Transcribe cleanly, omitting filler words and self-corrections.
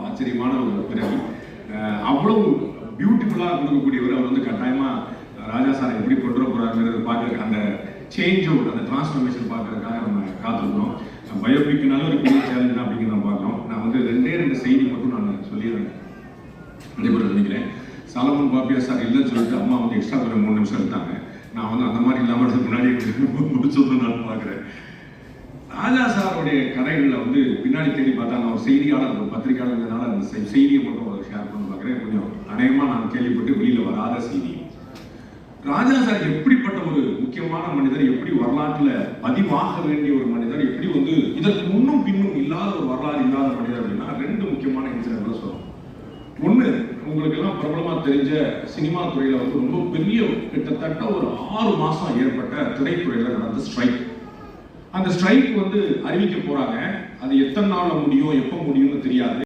ஆச்சரியமான ஒரு பிறவி. அவ்வளவு பியூட்டிஃபுல்லாக கொடுக்கக்கூடியவர். அவர் வந்து கட்டாயமாக ராஜா சார் எப்படி கொண்டு வர போகிறாங்கிறது பார்க்குறதுக்கு, அந்த சேஞ்ச் அவுட், அந்த டிரான்ஸ்ஃபர்மேஷன் பார்க்கறதுக்காக நம்ம காத்திருக்கிறோம். பயோபிக்னால ஒரு பெரிய சேலஞ்ச் தான் அப்படிங்கிறத நம்ம பார்க்கலாம். நான் வந்து ரெண்டு செய்தி மட்டும் நான் சொல்லிடுறேன், நடைபெற நினைக்கிறேன். சாலமன் பாப்பியா சார் இல்லைன்னு சொல்லிட்டு அம்மா வந்து எக்ஸ்ட்ரா ஒரு 3 நிமிஷம் எடுத்தாங்க. நான் வந்து அந்த மாதிரி இல்லாமல் முன்னாடி முடிச்சது நான் பார்க்குறேன். ராஜா சாருடைய கதைகளில் வந்து பின்னாடி தேடி பார்த்தா நான் ஒரு செய்தியாளர், ஒரு பத்திரிகையாளர்னால அந்த செய்தியை மட்டும் ஒரு ஷேர் பண்ணி பார்க்குறேன். கொஞ்சம் அநேகமாக நான் கேள்விப்பட்டு வெளியில் வராத செய்தி. ராஜா சார் எப்படிப்பட்ட ஒரு முக்கியமான மனிதர், எப்படி வரலாற்றில் பதிவாக வேண்டிய ஒரு மனிதர், எப்படி வந்து இதற்கு முன்னும் பின்னும் இல்லாத ஒரு வரலாறு இல்லாத மனிதர் அப்படின்னா 2 முக்கியமான இன்சிடென்ட்ல சொல்றோம். ஒன்று, உங்களுக்கு எல்லாம் பிரபலமா தெரிஞ்ச சினிமா துறையில வந்து ரொம்ப பெரிய, கிட்டத்தட்ட ஒரு 6 மாசம் ஏற்பட்ட திரைத்துறையில நடந்த ஸ்ட்ரைக். அந்த ஸ்ட்ரைக் வந்து அறிவிக்க போறாங்க. அது எத்தனை நாள்ல முடியும், எப்ப முடியும்னு தெரியாது.